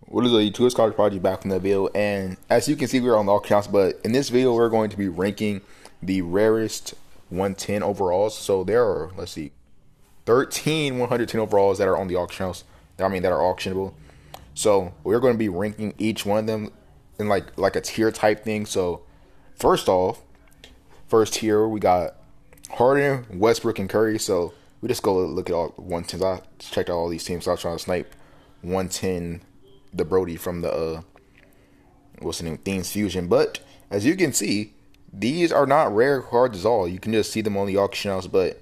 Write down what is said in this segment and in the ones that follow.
What is the Twist Card Project back from the video? And as you can see, we're on the auction house, but in this video, we're going to be ranking the rarest 110 overalls. So there are, let's see, 13 110 overalls that are on the auction house. That are auctionable. So we're going to be ranking each one of them in like a tier type thing. So first off, first tier we got Harden, Westbrook, and Curry. So we just go look at all 110s. I checked out all these teams. So I was trying to snipe 110 the Brodie from the what's the name, Themes Fusion. But as you can see, these are not rare cards at all. You can just see them on the auction house. But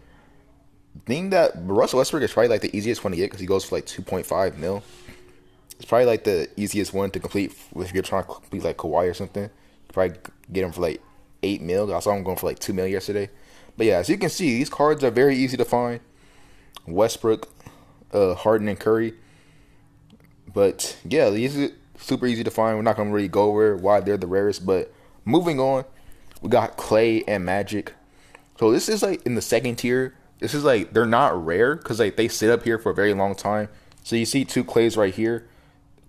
the thing that Russell Westbrook is probably like the easiest one to get because he goes for like 2.5 mil. It's probably like the easiest one to complete if you're trying to complete like Kawhi or something. You probably get him for like 8 mil. I saw him going for like 2 mil yesterday. But yeah, as you can see, these cards are very easy to find. Westbrook, Harden, and Curry. But yeah, these are super easy to find. We're not going to really go over why they're the rarest. But moving on, we got Klay and Magic. So this is like in the second tier. This is like, they're not rare because like they sit up here for a very long time. So you see two Klays right here.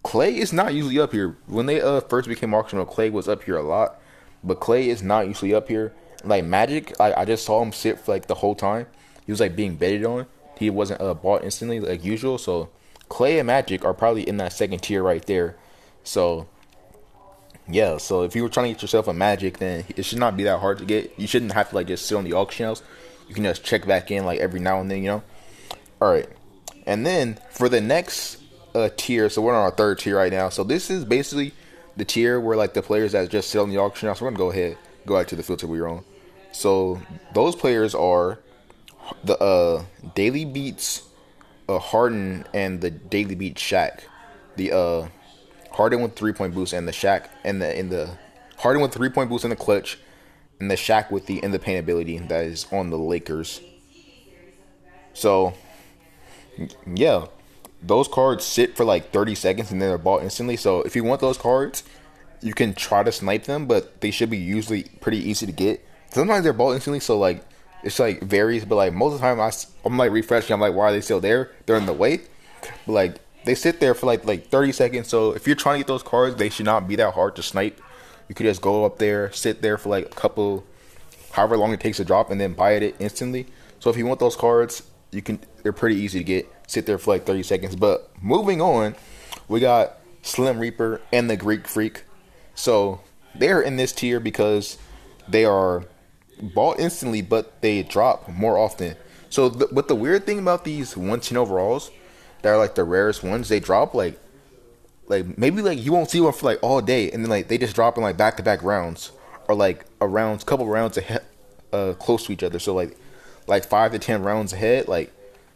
Klay is not usually up here. When they first became auctionable, Klay was up here a lot. But Klay is not usually up here. Like Magic, I just saw him sit for like the whole time. He was like being betted on. He wasn't bought instantly like usual. So Klay and Magic are probably in that second tier right there. So yeah, so if you were trying to get yourself a Magic, then it should not be that hard to get. You shouldn't have to like just sit on the auction house. You can just check back in like every now and then, you know. All right, and then for the next tier, so we're on our third tier right now. So this is basically the tier where like the players that just sit on the auction house. We're gonna go back to the filter we were on. So those players are the Daily Beats, Harden, and the Daily Beat Shaq. The Harden with 3-point boost and the Shaq and the Harden with 3-point boost in the clutch, and the Shaq with the in the paint ability that is on the Lakers. So yeah, those cards sit for like 30 seconds and then they're bought instantly. So if you want those cards, you can try to snipe them, but they should be usually pretty easy to get. Sometimes they're bought instantly, so like it's like varies, but like most of the time I'm like refreshing. I'm like, why are they still there? They're in the way, but like they sit there for like 30 seconds. So if you're trying to get those cards, they should not be that hard to snipe. You could just go up there, sit there for like a couple, however long it takes to drop, and then buy it instantly. So if you want those cards, you can. They're pretty easy to get. Sit there for like 30 seconds. But moving on, we got Slim Reaper and the Greek Freak. So they're in this tier because they are bought instantly, but they drop more often. So but the weird thing about these 110 overalls that are like the rarest ones, they drop like maybe like you won't see one for like all day, and then like they just drop in like back-to-back rounds or like couple rounds ahead, close to each other. So like 5 to 10 rounds ahead, like,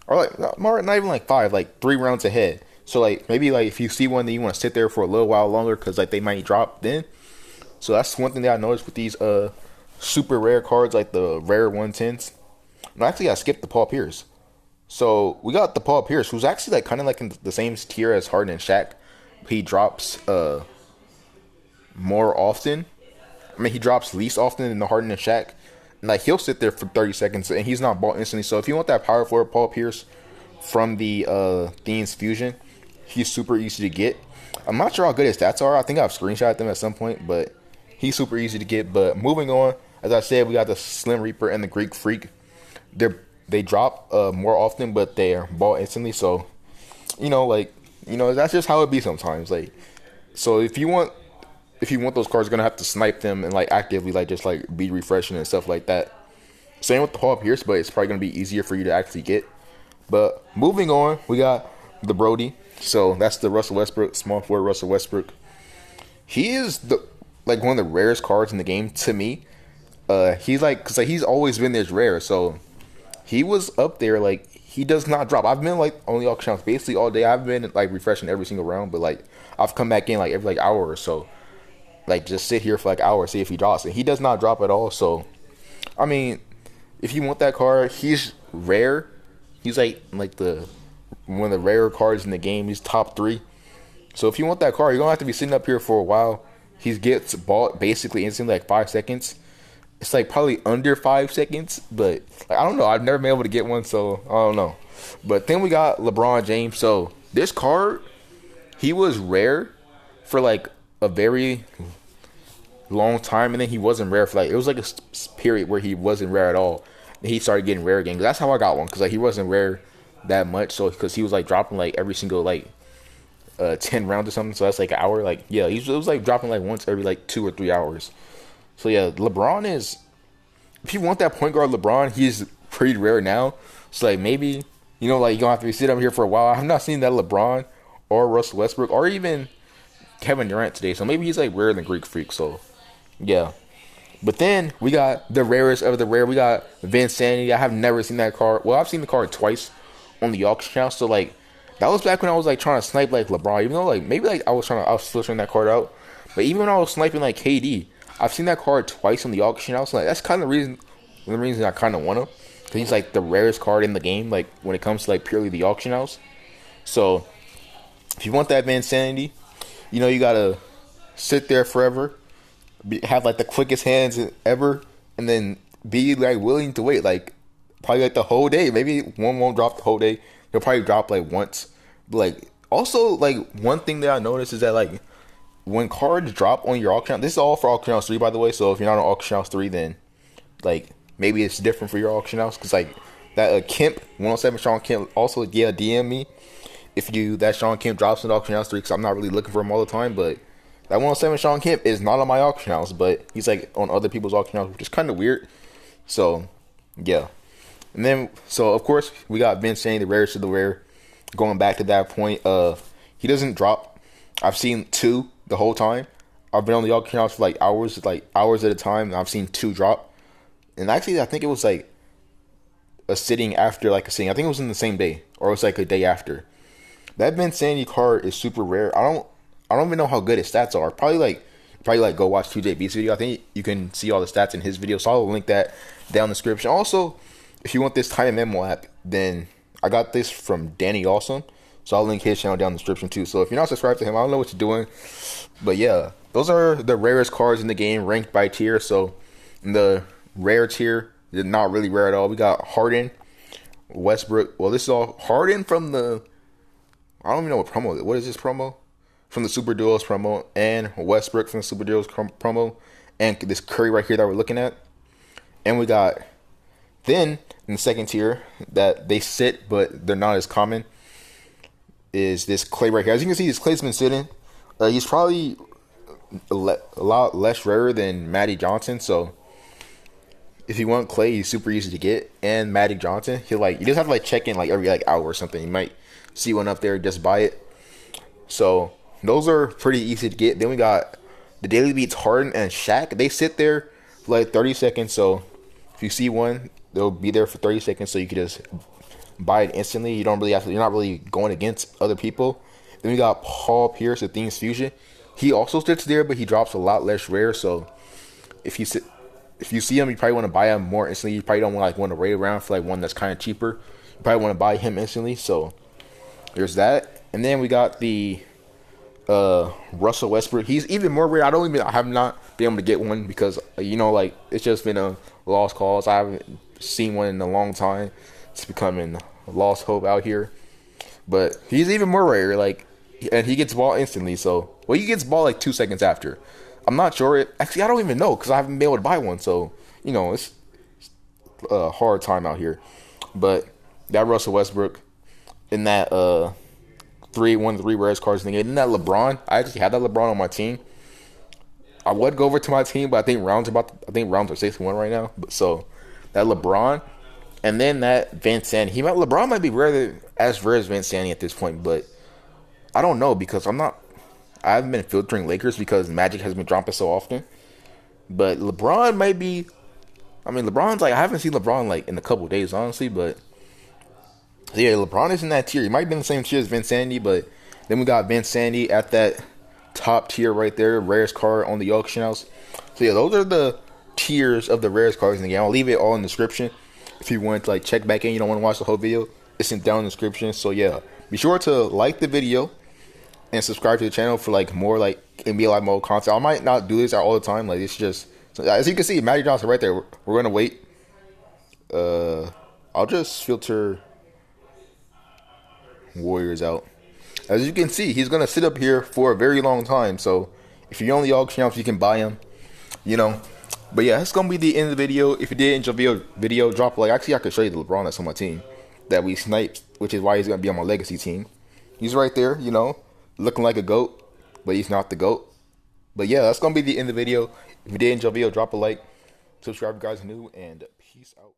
or like not even like 5, like 3 rounds ahead. So like maybe like if you see one, then you want to sit there for a little while longer because like they might drop then. So that's one thing that I noticed with these super rare cards, like the rare 110s. No, actually I skipped the Paul Pierce. So we got the Paul Pierce, who's actually like kind of like in the same tier as Harden and Shaq. He drops more often. I mean, he drops least often than the Harden and Shaq. And like he'll sit there for 30 seconds and he's not bought instantly. So if you want that power forward Paul Pierce from the Themes Fusion, he's super easy to get. I'm not sure how good his stats are. I think I've screenshotted them at some point, but he's super easy to get. But moving on, as I said, we got the Slim Reaper and the Greek Freak. They drop more often, but they are bought instantly. So that's just how it be sometimes. Like, so if you want those cards, you're gonna have to snipe them and like actively like just like be refreshing and stuff like that. Same with the Paul Pierce, but it's probably gonna be easier for you to actually get. But moving on, we got the Brodie. So that's the Russell Westbrook, small forward Russell Westbrook. He is one of the rarest cards in the game to me. He's like, because like, he's always been this rare. So he was up there. Like, he does not drop. I've been like on the auction house basically all day. I've been like refreshing every single round, but like I've come back in like every like hour or so. Like just sit here for like hours, see if he drops. And he does not drop at all. So I mean, if you want that card, he's rare. He's like the one of the rarer cards in the game. He's top 3. So if you want that card, you're gonna have to be sitting up here for a while. He gets bought basically instantly, like 5 seconds. It's like probably under 5 seconds, but like, I don't know. I've never been able to get one, so I don't know. But then we got LeBron James. So this card, he was rare for like a very long time, and then he wasn't rare for like it was like a period where he wasn't rare at all. And he started getting rare again. That's how I got one, because like he wasn't rare that much. So because he was like dropping like every single like 10 rounds or something. So that's like an hour. Like yeah, it was like dropping like once every like 2 or 3 hours. So yeah, LeBron is. If you want that point guard LeBron, he's pretty rare now. So like maybe like you're gonna have to sit up here for a while. I've not seen that LeBron or Russell Westbrook or even Kevin Durant today. So maybe he's like rarer than Greek Freak. So yeah. But then we got the rarest of the rare. We got Vinsanity. I have never seen that card. Well, I've seen the card twice on the auction house. So like that was back when I was like trying to snipe like LeBron. Even though like maybe like I was filtering that card out. But even when I was sniping like KD, I've seen that card twice on the auction house. Like that's kind of the reason I kind of want him. Cause he's like the rarest card in the game. Like when it comes to like purely the auction house. So if you want that Vinsanity, you gotta sit there forever. Have like the quickest hands ever, and then be like willing to wait like probably like the whole day. Maybe one won't drop the whole day. He'll probably drop like once. But like also like one thing that I noticed is that like when cards drop on your auction house, this is all for auction house 3 by the way. So if you're not on auction house 3, then like maybe it's different for your auction house, because like that Kemp 107 Sean Kemp also DM me if that Sean Kemp drops in auction house 3, because I'm not really looking for him all the time, but. That 107 Sean Kemp is not on my auction house, but he's like on other people's auction house, which is kind of weird. So, yeah. And then, so of course, we got Vinsanity, the rarest of the rare. Going back to that point, he doesn't drop. I've seen 2 the whole time. I've been on the auction house for like hours at a time, and I've seen 2 drop. And actually, I think it was like a sitting after like a sitting. I think it was in the same day, or it was like a day after. That Vinsanity card is super rare. I don't even know how good his stats are. Probably go watch 2JB's video. I think you can see all the stats in his video. So I'll link that down in the description. Also, if you want this Time Memo app, then I got this from Danny Awesome. So I'll link his channel down in the description too. So if you're not subscribed to him, I don't know what you're doing. But yeah, those are the rarest cards in the game ranked by tier. So in the rare tier, they're not really rare at all. We got Harden, Westbrook. Well, this is all Harden from the. I don't even know what promo. What is this promo? From the Super Duos promo, and Westbrook from the Super Duos promo, and this Curry right here that we're looking at. And we got then in the second tier that they sit but they're not as common is this Klay right here. As you can see, this Klay's been sitting. He's probably a lot less rarer than Magic Johnson. So if you want Klay, he's super easy to get. And Magic Johnson, you just have to like check in like every like hour or something. You might see one up there, just buy it. So those are pretty easy to get. Then we got the Daily Beats Harden and Shaq. They sit there for like 30 seconds. So if you see one, they'll be there for 30 seconds. So you can just buy it instantly. You don't really have to. You're not really going against other people. Then we got Paul Pierce of Things Fusion. He also sits there, but he drops a lot less rare. So if you see him, you probably want to buy him more instantly. You probably don't want to wait around for like one that's kind of cheaper. You probably want to buy him instantly. So there's that. And then we got the Russell Westbrook. He's even more rare. I have not been able to get one because like it's just been a lost cause. I haven't seen one in a long time. It's becoming a lost hope out here. But he's even more rare. Like, and he gets ball instantly. So he gets ball like 2 seconds after. I'm not sure. Actually, I don't even know because I haven't been able to buy one. So it's a hard time out here. But that Russell Westbrook in that one of the 3 rarest cards in the game. And that LeBron, I actually had that LeBron on my team. I would go over to my team, but I think rounds are 61 right now. So that LeBron, and then that Vinsanity. LeBron might be as rare as Vinsanity at this point, but I don't know because I haven't been filtering Lakers because Magic has been dropping so often. But LeBron might be. LeBron's like I haven't seen LeBron like in a couple days, honestly, but. Yeah, LeBron is in that tier. He might be in the same tier as Vinsanity, but then we got Vinsanity at that top tier right there, rarest card on the auction house. So yeah, those are the tiers of the rarest cards in the game. I'll leave it all in the description if you want to like check back in. You don't want to watch the whole video. It's down in the description. So yeah, be sure to like the video and subscribe to the channel for like more like NBA Live mode content. I might not do this all the time. Like it's just as you can see, Magic Johnson right there. We're gonna wait. I'll just filter Warriors out. as you can see, he's gonna sit up here for a very long time. So if you're on the auction house, you can buy him. You know. But yeah, that's gonna be the end of the video. If you did enjoy the video, drop a like. Actually, I could show you the LeBron that's on my team that we sniped, which is why he's gonna be on my legacy team. He's right there, you know, looking like a GOAT, but he's not the GOAT. But yeah, that's gonna be the end of the video. If you did enjoy the video, drop a like, subscribe if you guys are new, and peace out.